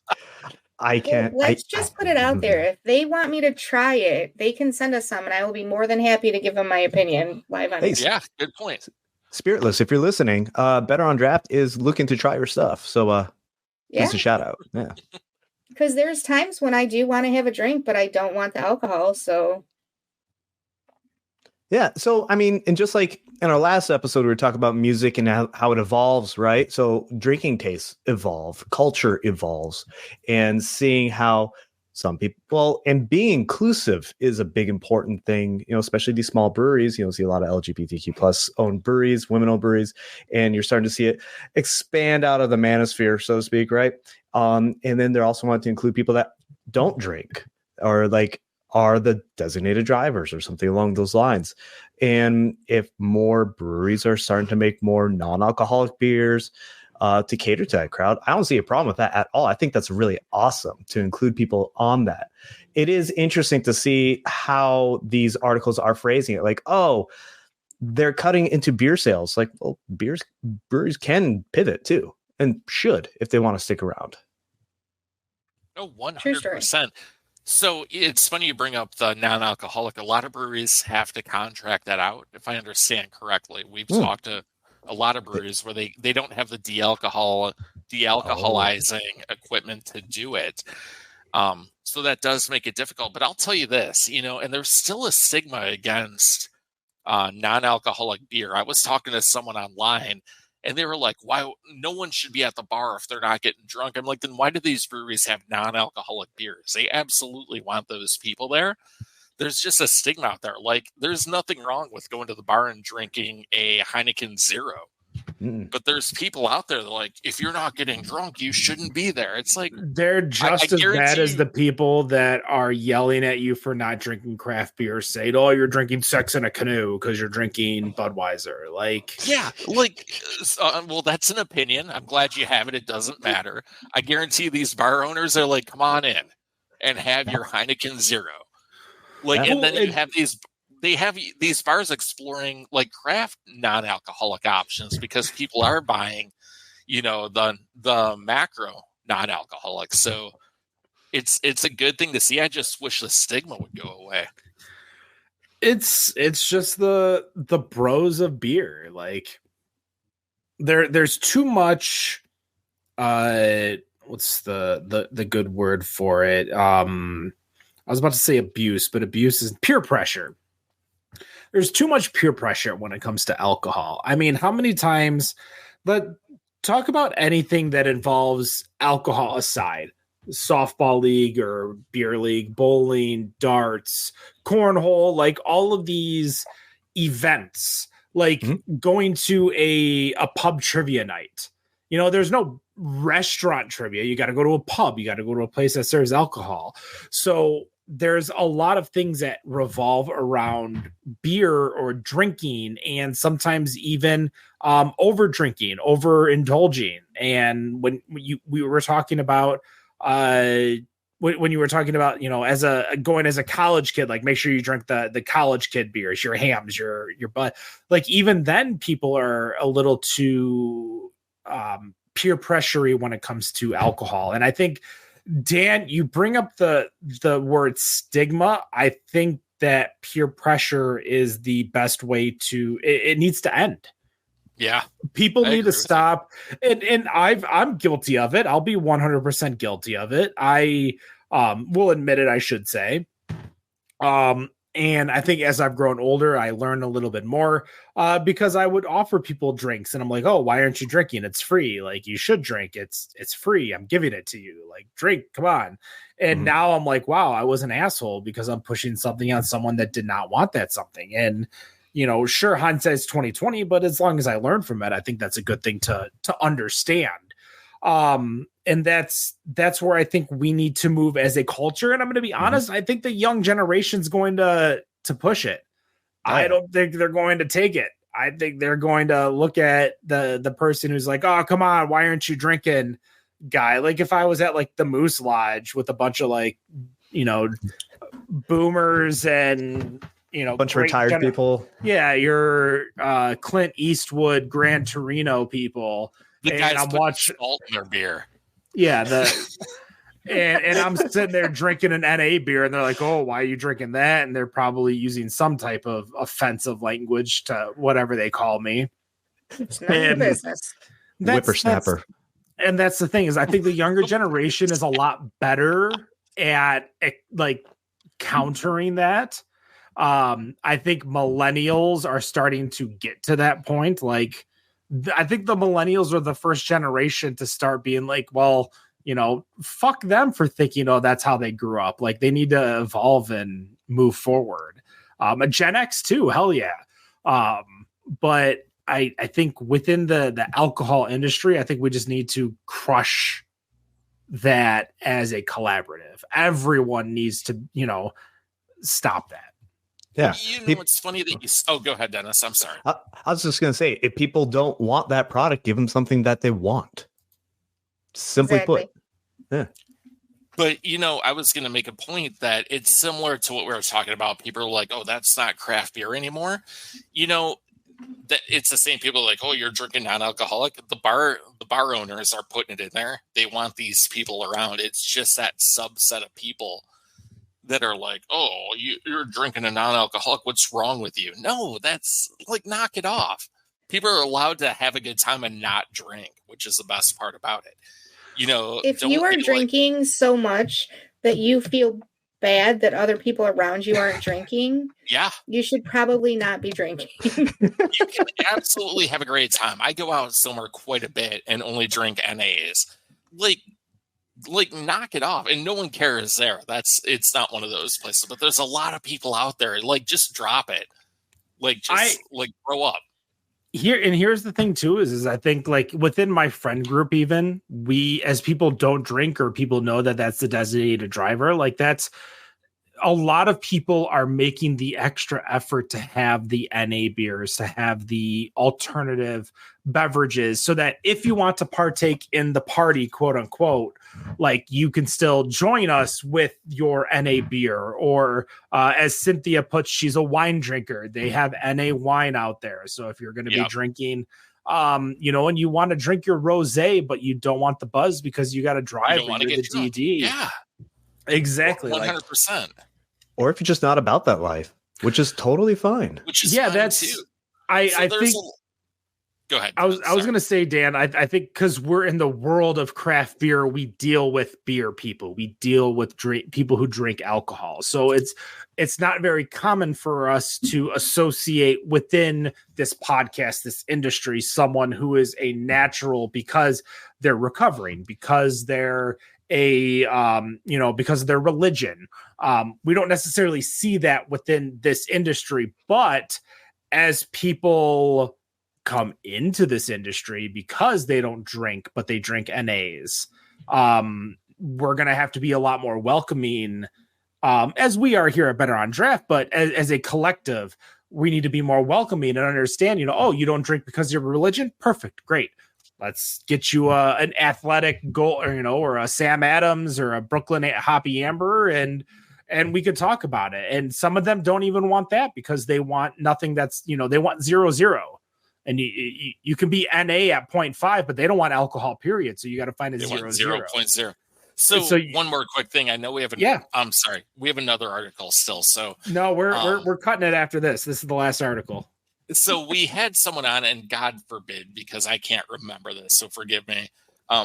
I can't. Let's just put it out there. If they want me to try it, they can send us some, and I will be more than happy to give them my opinion live on. Yeah, good point. Spiritless, if you're listening, Better on Draft is looking to try your stuff. So, just a shout out. Yeah. Because there's times when I do want to have a drink, but I don't want the alcohol. So. Yeah. So, I mean, and just like in our last episode, we were talking about music and how it evolves, right? So drinking tastes evolve, culture evolves, and seeing how some people, and being inclusive is a big important thing, especially these small breweries. See a lot of LGBTQ plus owned breweries, women owned breweries, and you're starting to see it expand out of the manosphere, so to speak, right? And then they're also wanting to include people that don't drink or are the designated drivers or something along those lines. And if more breweries are starting to make more non-alcoholic beers to cater to that crowd, I don't see a problem with that at all. I think that's really awesome to include people on that. It is interesting to see how these articles are phrasing it. Like, oh, they're cutting into beer sales. Like, well, breweries can pivot too and should if they want to stick around. Oh, 100%. So it's funny you bring up the non-alcoholic. A lot of breweries have to contract that out, if I understand correctly. We've talked to a lot of breweries where they don't have the dealcoholizing equipment to do it. So that does make it difficult. But I'll tell you this, and there's still a stigma against non-alcoholic beer. I was talking to someone online, and they were like, why no one should be at the bar if they're not getting drunk. I'm like, then why do these breweries have non-alcoholic beers? They absolutely want those people there. There's just a stigma out there. Like, there's nothing wrong with going to the bar and drinking a Heineken Zero. But there's people out there that like, if you're not getting drunk, you shouldn't be there. It's like they're just as bad as the people that are yelling at you for not drinking craft beer, saying, "Oh, you're drinking Sex in a Canoe because you're drinking Budweiser." Like, yeah, well, that's an opinion. I'm glad you have it. It doesn't matter. I guarantee these bar owners are like, "Come on in and have your Heineken Zero." And then you have these. They have these bars exploring like craft non-alcoholic options because people are buying, the macro non-alcoholic. So it's a good thing to see. I just wish the stigma would go away. It's just the bros of beer. Like there's too much. What's the good word for it? I was about to say abuse, but abuse is peer pressure. There's too much peer pressure when it comes to alcohol. I mean, how many times, talk about anything that involves alcohol aside, softball league or beer league, bowling, darts, cornhole, like all of these events, like going to a pub trivia night. There's no restaurant trivia. You got to go to a pub. You got to go to a place that serves alcohol. So there's a lot of things that revolve around beer or drinking, and sometimes even over drinking, over indulging. And when we were talking about when you were talking about, as a college kid, like make sure you drink the college kid beers, your Hams, your butt. Like even then, people are a little too peer pressury when it comes to alcohol, and I think. Dan, you bring up the word stigma. I think that peer pressure is the best way to. It needs to end. Yeah, people need to stop. And I'm guilty of it. I'll be 100% guilty of it. I will admit it. I should say. And I think as I've grown older, I learned a little bit more because I would offer people drinks and I'm like, oh, why aren't you drinking? It's free. Like you should drink. It's free. I'm giving it to you. Like drink, come on. And now I'm like, wow, I was an asshole because I'm pushing something on someone that did not want that something. And, sure, hindsight's 2020, but as long as I learn from it, I think that's a good thing to understand. And that's where I think we need to move as a culture. And I'm going to be honest, I think the young generation's going to push it. I don't think they're going to take it. I think they're going to look at the person who's like, oh, come on, why aren't you drinking, guy? Like if I was at like the Moose Lodge with a bunch of like, boomers and, a bunch of retired people. Yeah. Your Clint Eastwood, Gran Torino people. The guys I'm watching salt in their beer. Yeah, And I'm sitting there drinking an NA beer, and they're like, "Oh, why are you drinking that?" And they're probably using some type of offensive language to whatever they call me. It's none of your business. Whippersnapper. And that's the thing, is I think the younger generation is a lot better at like countering that. I think millennials are starting to get to that point. Like, I think the millennials are the first generation to start being like, well, fuck them for thinking, oh, that's how they grew up. Like, they need to evolve and move forward. A Gen X too, hell yeah. But I think within the alcohol industry, I think we just need to crush that as a collaborative. Everyone needs to, stop that. Yeah. It's funny that you... Oh, go ahead, Dennis. I'm sorry. I was just going to say, if people don't want that product, give them something that they want. Simply put. Yeah. But, I was going to make a point that it's similar to what we were talking about. People are like, oh, that's not craft beer anymore. That it's the same people like, oh, you're drinking non-alcoholic. The bar owners are putting it in there. They want these people around. It's just that subset of people that are like, oh, you're drinking a non-alcoholic. What's wrong with you? No, that's like, knock it off. People are allowed to have a good time and not drink, which is the best part about it. If you are drinking so much that you feel bad that other people around you aren't drinking, yeah, you should probably not be drinking. You can absolutely have a great time. I go out somewhere quite a bit and only drink NAs. Like knock it off, and no one cares there. It's not one of those places, but there's a lot of people out there. Like, just drop it. Like, just grow up. Here's the thing too, is I think, like, within my friend group, even we, as people don't drink, or people know that that's the designated driver, like, that's a lot of people are making the extra effort to have the NA beers, to have the alternative beverages, so that if you want to partake in the party, quote unquote, like, you can still join us with your NA beer. Or as Cynthia puts, she's a wine drinker. They have NA wine out there. So if you're going to be drinking, and you want to drink your rosé, but you don't want the buzz because you got to drive, or you're the DD. Yeah, exactly. 100%. Or if you're just not about that life, which is totally fine. Which is fine too. I think. Go ahead. I was going to say, Dan, I think because we're in the world of craft beer, we deal with beer people. We deal with people who drink alcohol. So it's not very common for us to associate within this podcast, this industry, someone who is a natural because they're recovering, because they're because of their religion. We don't necessarily see that within this industry, but as people come into this industry because they don't drink, but they drink NAs, we're going to have to be a lot more welcoming, as we are here at Better on Draft, but as a collective, we need to be more welcoming and understand, oh, you don't drink because of your religion? Perfect. Great. Let's get you an athletic goal, or a Sam Adams or a Brooklyn Hoppy Amber, and we could talk about it. And some of them don't even want that because they want nothing that's, they want 0.0. And you can be NA at 0.5, but they don't want alcohol, period. So you got to find a 0.0. So one more quick thing. I know we have I'm sorry. We have another article still. So no, we're cutting it after this. This is the last article. So we had someone on, and God forbid, because I can't remember this, so forgive me.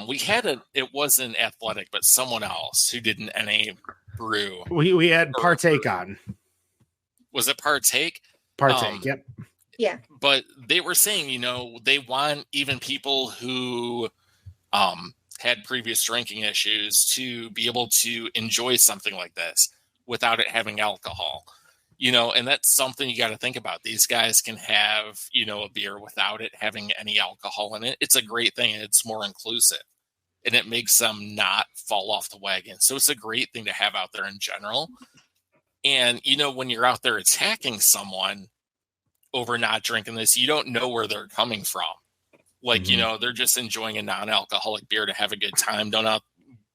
We had it wasn't Athletic, but someone else who did an NA brew. We had Partake on. Was it Partake? Partake, yep. Yeah. But they were saying, they want even people who had previous drinking issues to be able to enjoy something like this without it having alcohol. And that's something you got to think about. These guys can have, a beer without it having any alcohol in it. It's a great thing. And it's more inclusive, and it makes them not fall off the wagon. So it's a great thing to have out there in general. And, when you're out there attacking someone over not drinking this, you don't know where they're coming from. Like, they're just enjoying a non-alcoholic beer to have a good time. Don't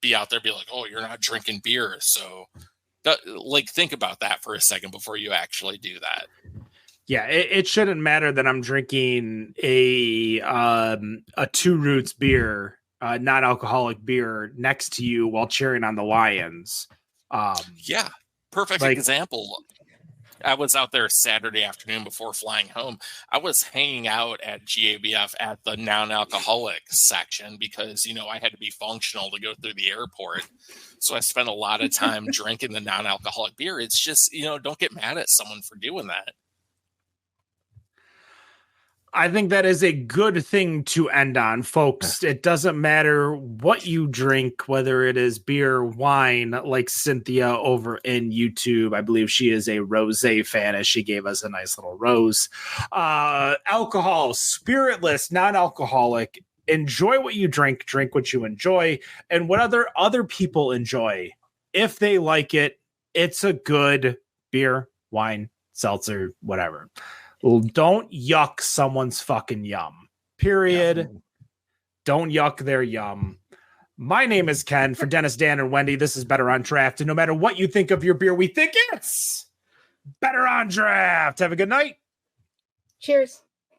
be out there be like, oh, you're not drinking beer. So think about that for a second before you actually do that. Yeah, it shouldn't matter that I'm drinking a Two Roots beer non-alcoholic beer next to you while cheering on the Lions. Yeah, perfect example. I was out there Saturday afternoon before flying home. I was hanging out at GABF at the non-alcoholic section because, I had to be functional to go through the airport. So I spent a lot of time drinking the non-alcoholic beer. It's just, don't get mad at someone for doing that. I think that is a good thing to end on, folks. It doesn't matter what you drink, whether it is beer, wine, like Cynthia over in YouTube. I believe she is a rosé fan as she gave us a nice little rose. Alcohol, spiritless, non-alcoholic. Enjoy what you drink what you enjoy, and what other people enjoy. If they like it, it's a good beer, wine, seltzer, whatever. Don't yuck someone's fucking yum. Period. Yeah. Don't yuck their yum. My name is Ken. For Dennis, Dan, and Wendy, this is Better on Draft. And no matter what you think of your beer, we think it's Better on Draft. Have a good night. Cheers.